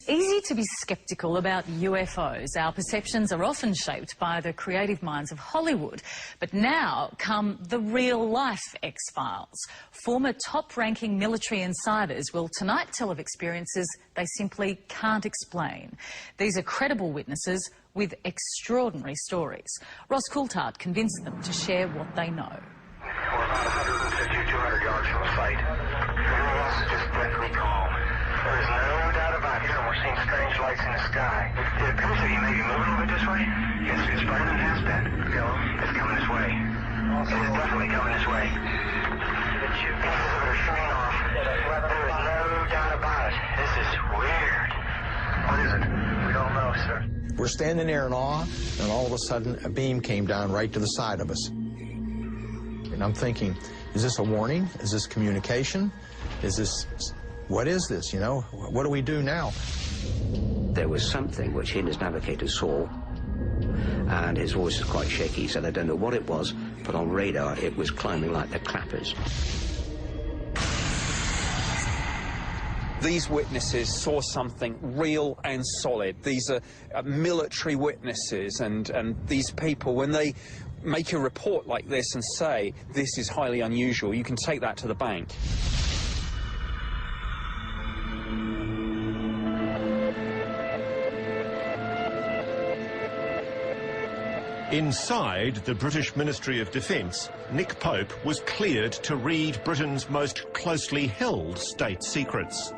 Easy to be sceptical about UFOs. Our perceptions are often shaped by the creative minds of Hollywood. But now come the real-life X-Files. Former top-ranking military insiders will tonight tell of experiences they simply can't explain. These are credible witnesses with extraordinary stories. Ross Coulthard convinced them to share what they know. We're about 150 or 200 yards from the site. Everything else is just deathly calm. There is no doubt about it, and we're seeing strange lights in the sky. It appears to be maybe moving a bit this way. Yes, it's better than it has been. It's coming this way. It is definitely coming this way. The pieces of it are shooting off. There is no doubt about it. This is weird. What is it? We don't know, sir. We're standing there in awe, and all of a sudden, a beam came down right to the side of us. And I'm thinking, is this a warning? Is this communication? Is this... What is this, you know? What do we do now? There was something which he and his navigator saw, and his voice was quite shaky. He said, I don't know what it was, but on radar it was climbing like the clappers. These witnesses saw something real and solid. These are military witnesses, and these people, when they make a report like this and say, this is highly unusual, you can take that to the bank. Inside the British Ministry of Defence, Nick Pope was cleared to read Britain's most closely held state secrets.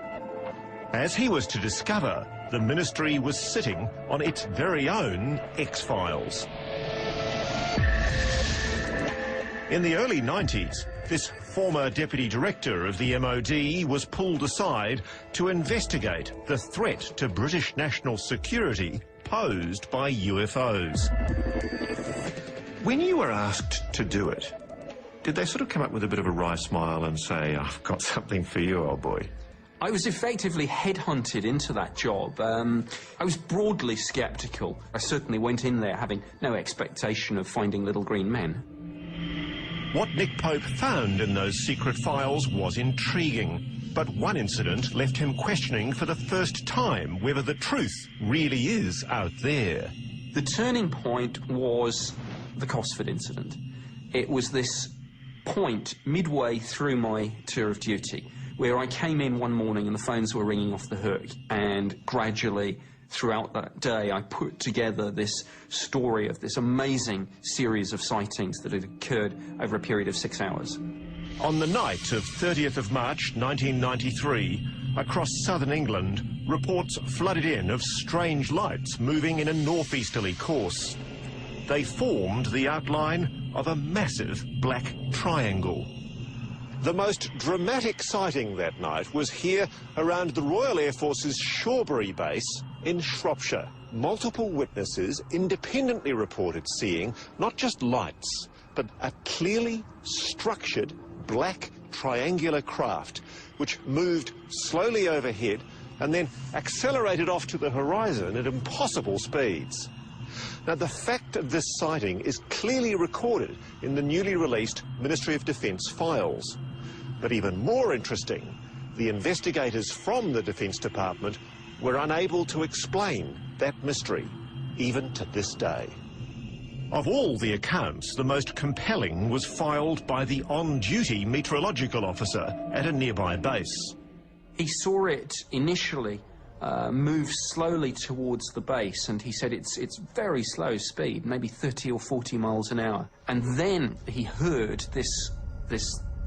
As he was to discover, the ministry was sitting on its very own X-Files. In the early 90s, this former deputy director of the MOD was pulled aside to investigate the threat to British national security posed by UFOs. When you were asked to do it, did they sort of come up with a bit of a wry smile and say, I've got something for you, old boy? I was effectively headhunted into that job. I was broadly sceptical. I certainly went in there having no expectation of finding little green men. What Nick Pope found in those secret files was intriguing. But one incident left him questioning for the first time whether the truth really is out there. The turning point was the Cosford incident. It was this point midway through my tour of duty where I came in one morning and the phones were ringing off the hook, and gradually throughout that day I put together this story of this amazing series of sightings that had occurred over a period of 6 hours. On the night of 30th of March 1993, across southern England, reports flooded in of strange lights moving in a northeasterly course. They formed the outline of a massive black triangle. The most dramatic sighting that night was here around the Royal Air Force's Shawbury base in Shropshire. Multiple witnesses independently reported seeing not just lights, but a clearly structured black triangular craft which moved slowly overhead and then accelerated off to the horizon at impossible speeds. Now, the fact of this sighting is clearly recorded in the newly released Ministry of Defence files. But even more interesting, the investigators from the Defence Department were unable to explain that mystery, even to this day. Of all the accounts, the most compelling was filed by the on-duty meteorological officer at a nearby base. He saw it initially move slowly towards the base, and he said it's very slow speed, maybe 30 or 40 miles an hour. And then he heard this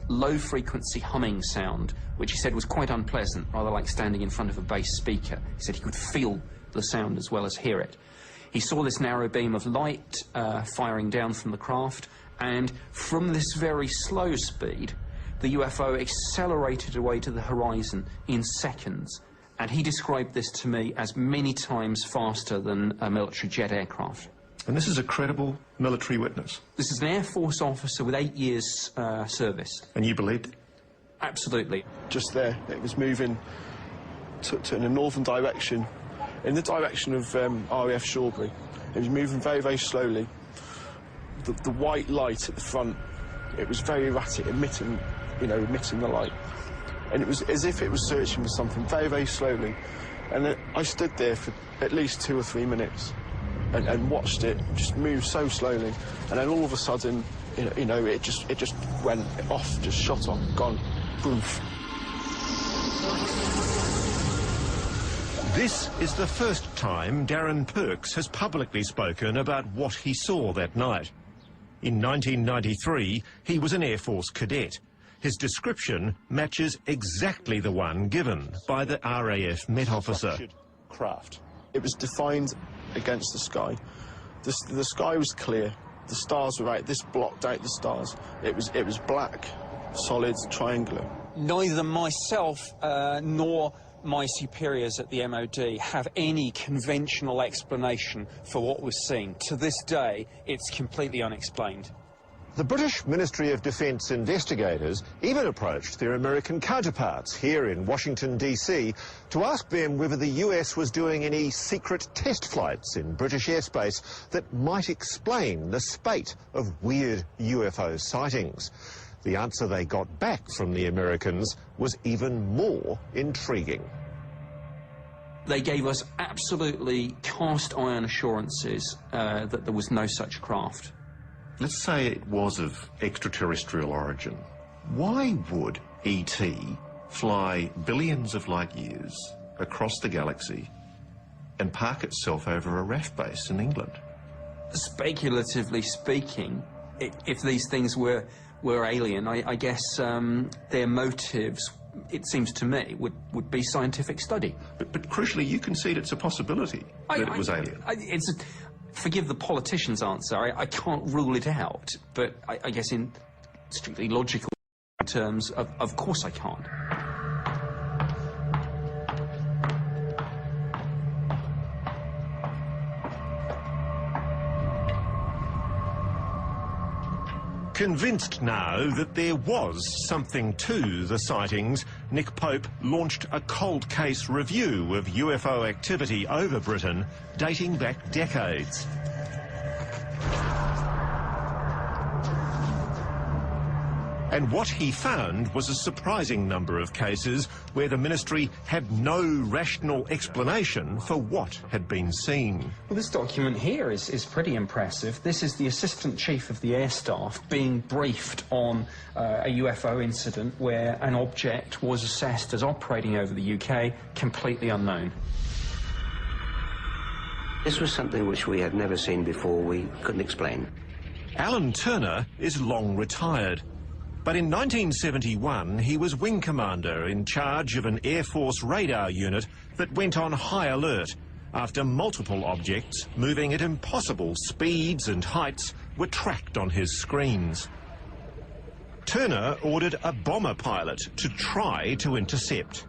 low-frequency humming sound, which he said was quite unpleasant, rather like standing in front of a bass speaker. He said he could feel the sound as well as hear it. He saw this narrow beam of light firing down from the craft, and from this very slow speed, the UFO accelerated away to the horizon in seconds. And he described this to me as many times faster than a military jet aircraft. And this is a credible military witness? This is an Air Force officer with 8 years service. And you believed it? Absolutely. Just there, it was moving in a northern direction, in the direction of RAF Shawbury. It was moving very, very slowly. The white light at the front, it was very erratic, emitting the light. And it was as if it was searching for something very, very slowly. And then I stood there for at least 2 or 3 minutes and watched it just move so slowly. And then all of a sudden, you know, it just went off, just shot off, gone, poof. This is the first time Darren Perks has publicly spoken about what he saw that night. In 1993, he was an Air Force cadet. His description matches exactly the one given by the RAF Met Officer. Craft. It was defined against the sky. The sky was clear. The stars were out. This blocked out the stars. It was black, solid, triangular. Neither myself nor my superiors at the MOD have any conventional explanation for what was seen. To this day, it's completely unexplained. The British Ministry of Defence investigators even approached their American counterparts here in Washington, D.C. to ask them whether the US was doing any secret test flights in British airspace that might explain the spate of weird UFO sightings. The answer they got back from the Americans was even more intriguing. They gave us absolutely cast-iron assurances that there was no such craft. Let's say it was of extraterrestrial origin. Why would ET fly billions of light years across the galaxy and park itself over a RAF base in England? Speculatively speaking, if these things were alien, I guess their motives, it seems to me, would be scientific study. But crucially, you concede it's a possibility that it was alien. Forgive the politician's answer, I can't rule it out, but I guess in strictly logical terms, of course I can't. Convinced now that there was something to the sightings, Nick Pope launched a cold case review of UFO activity over Britain dating back decades. And what he found was a surprising number of cases where the ministry had no rational explanation for what had been seen. Well, this document here is pretty impressive. This is the Assistant Chief of the Air Staff being briefed on a UFO incident where an object was assessed as operating over the UK, completely unknown. This was something which we had never seen before, we couldn't explain. Alan Turner is long retired. But in 1971, he was wing commander in charge of an Air Force radar unit that went on high alert after multiple objects moving at impossible speeds and heights were tracked on his screens. Turner ordered a bomber pilot to try to intercept.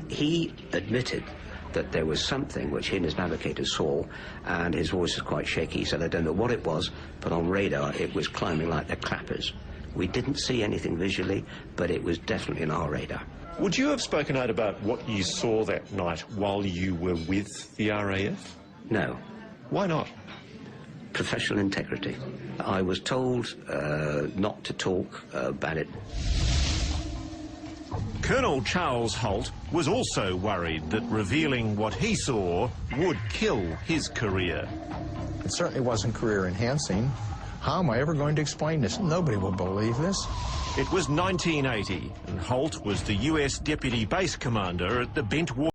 He admitted that there was something which he and his navigator saw, and his voice was quite shaky. He said, I don't know what it was, but on radar it was climbing like the clappers. We didn't see anything visually, but it was definitely on our radar. Would you have spoken out about what you saw that night while you were with the RAF? No. Why not? Professional integrity. I was told not to talk about it. Colonel Charles Holt was also worried that revealing what he saw would kill his career. It certainly wasn't career-enhancing. How am I ever going to explain this? Nobody will believe this. It was 1980, and Holt was the US Deputy Base Commander at the Bentwaters